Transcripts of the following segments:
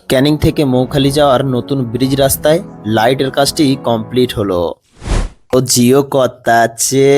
ক্যানিং থেকে মৌখালি যাওয়ার নতুন ব্রিজ রাস্তায় লাইটের কাজটি কমপ্লিট হলো। ও জিও কর্তা আছে।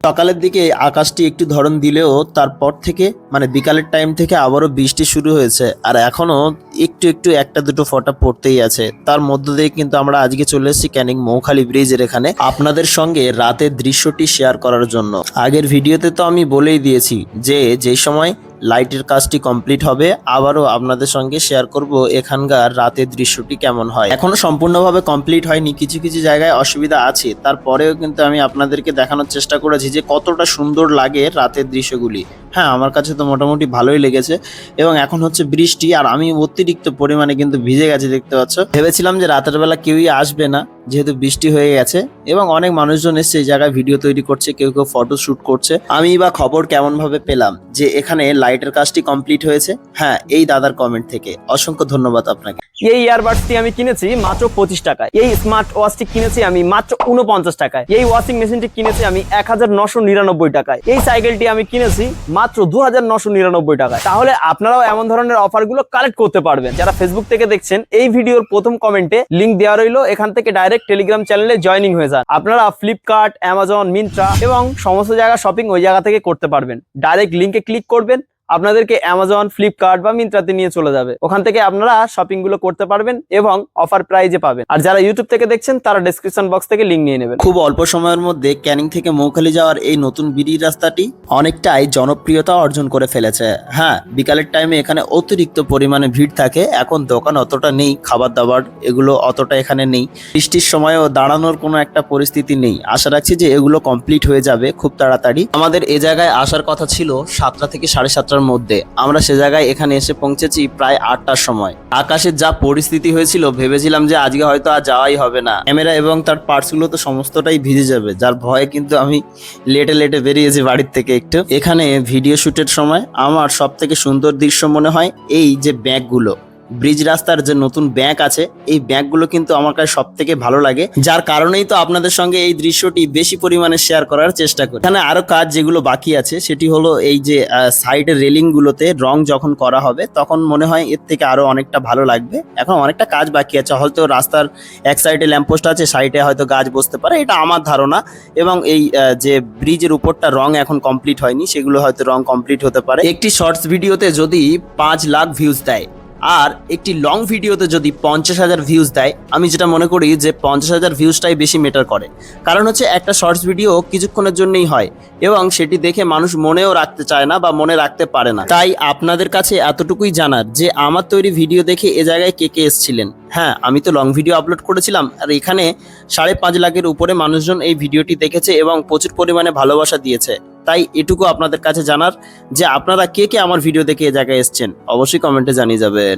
সকালের দিকে আকাশটি একটু ধরন দিলেও তারপর থেকে মানে বিকালের টাইম থেকে আবারও বৃষ্টি শুরু হয়েছে, আর এখনো একটু একটু একটা দুটো ফোঁটা পড়তেই আছে। তার মধ্য দিয়ে কিন্তু আমরা আজকে চলে এসেছি ক্যানিং মৌখালি ব্রিজের এখানে আপনাদের সঙ্গে রাতের দৃশ্যটি শেয়ার করার জন্য। আগের ভিডিওতে তো আমি বলেই দিয়েছি যে যেই সময় লাইটের কাজটি কমপ্লিট হবে আবারও আপনাদের সঙ্গে শেয়ার করব এখানকার রাতের দৃশ্যটি কেমন হয়। এখনো সম্পূর্ণভাবে কমপ্লিট হয়নি, কিছু কিছু জায়গায় অসুবিধা আছে, তারপরেও কিন্তু আমি আপনাদেরকে দেখানোর চেষ্টা করেছি যে কতটা সুন্দর লাগে রাতের দৃশ্যগুলি। হ্যাঁ, আমার কাছে তো মোটামুটি ভালোই লেগেছে। এবং এখন হচ্ছে বৃষ্টি, আর আমি অতিরিক্ত পরিমাণে কিন্তু ভিজে গেছি, দেখতে পাচ্ছ। ভেবেছিলাম যে রাতের বেলা কেউই আসবে না যেহেতু বৃষ্টি হয়ে গেছে, এবং অনেক মানুষজন এসছে এই জায়গায় ভিডিও তৈরি করছে, কেউ কেউ ফটো শুট করছে। আমি বা খবর কেমন ভাবে পেলাম যে এখানে লাইটের কাজটি কমপ্লিট হয়েছে? হ্যাঁ, এই দাদার কমেন্ট থেকে অসংখ্য ধন্যবাদ আপনাকে। এই ইয়ারবাডসটি আমি কিনেছি মাত্র 25 টাকায়। এই স্মার্ট ওয়াচটি কিনেছি আমি মাত্র 49 টাকায়। এই ওয়াশিং মেশিনটি কিনেছি আমি 1999 টাকায়। এই সাইকেলটি আমি কিনেছি মাত্র 2999 টাকায়। তাহলে আপনারাও এমন ধরনের অফারগুলো কালেক্ট করতে পারবেন। যারা ফেসবুক থেকে দেখছেন, এই ভিডিওর প্রথম কমেন্টে লিংক দেওয়া রইলো, এখান থেকে ডাইরেক্ট টেলিগ্রাম চ্যানেলে জয়েনিং হয়ে যান। আপনারা ফ্লিপকার্ট, অ্যামাজন, মিন্ত্রা এবং সমস্ত জায়গা শপিং ওই জায়গা থেকে করতে পারবেন। ডাইরেক্ট লিংকে ক্লিক করবেন, আপনাদেরকে অ্যামাজন, ফ্লিপকার্ট বা মিন্ত্রাতে নিয়ে চলে যাবে। ওখান থেকে আপনারা শপিং গুলো করতে পারবেন এবং অফার প্রাইজে পাবেন। আর যারা ইউটিউব থেকে দেখছেন তারা ডেসক্রিপশন বক্স থেকে লিংক নিয়ে নেবেন। খুব অল্প সময়ের মধ্যে ক্যানিং থেকে মৌখালি যাওয়ার এই নতুন ব্রিজ রাস্তাটি অনেকটাই জনপ্রিয়তা অর্জন করে ফেলেছে। হ্যাঁ, বিকালের টাইমে এখানে অতিরিক্ত পরিমাণে ভিড় থাকে। এখন দোকান অতটা নেই, খাবার দাবার এগুলো অতটা এখানে নেই। বৃষ্টির সময়ও দাঁড়ানোর কোনো একটা পরিস্থিতি নেই। আশা রাখছি যে এগুলো কমপ্লিট হয়ে যাবে খুব তাড়াতাড়ি। আমাদের এ জায়গায় আসার কথা ছিল 7টা থেকে 7:30টার মধ্যে। আমরা সে জায়গায় এখানে এসে পৌঁছেছি প্রায় 8টার সময়। আকাশের যা পরিস্থিতি হয়েছিল, ভেবেছিলাম যে আজকে হয়তো আর যাওয়াই হবে না। ক্যামেরা এবং তার পার্টসগুলো তো সমস্তটাই ভিজে যাবে, যার ভয়ে কিন্তু আমি লেটে বেরিয়েছি বাড়ির থেকে একটু। এখানে ভিডিও শুটের সময় আমার সব থেকে সুন্দর দৃশ্য মনে হয় এই যে ব্যাগগুলো, ব্রিজ রাস্তার যে নতুন ব্যাগ আছে, এই ব্যাগগুলো কিন্তু আমার কাছে সব থেকে ভালো লাগে, যার কারণেই তো আপনাদের সঙ্গে এই দৃশ্যটি বেশি পরিমাণে শেয়ার করার চেষ্টা করি। এখানে আরো কাজ যেগুলো বাকি আছে সেটি হলো এই যে সাইডের রেলিং গুলোতে রং যখন করা হবে তখন মনে হয় এর থেকে আরো অনেকটা ভালো লাগবে। এখন অনেকটা কাজ বাকি আছে, হয়তো রাস্তার এক সাইডে ল্যাম্পপোস্ট আছে, সাইডে হয়তো গাছ বসতে পারে, এটা আমার ধারণা। এবং এই যে ব্রিজের উপরটা রং এখন কমপ্লিট হয়নি, সেগুলো হয়তো রং কমপ্লিট হতে পারে। একটি শর্টস ভিডিওতে যদি 5 লাখ ভিউজ দেয় আর একটি লং ভিডিওতে যদি 50,000 ভিউজ দেয়, আমি যেটা মনে করি যে 50,000 ভিউজটাই বেশি ম্যাটার করে। কারণ হচ্ছে একটা শর্টস ভিডিও কিছুক্ষণের জন্যই হয় এবং সেটি দেখে মানুষ মনেও রাখতে চায় না বা মনে রাখতে পারে না। তাই আপনাদের কাছে এতটুকুই জানার যে আমার তৈরি ভিডিও দেখে এ জায়গায় কে কে এসেছিলেন। হ্যাঁ, আমি তো লং ভিডিও আপলোড করেছিলাম, আর এখানে 5.5 লাখের উপরে মানুষজন এই ভিডিওটি দেখেছে এবং প্রচুর পরিমাণে ভালোবাসা দিয়েছে। তাই এটুকু আপনাদের কাছে জানার যে আপনারা কে কে আমার ভিডিও দেখে এ জায়গায় এসেছেন, অবশ্যই কমেন্টে জানিয়ে যাবেন।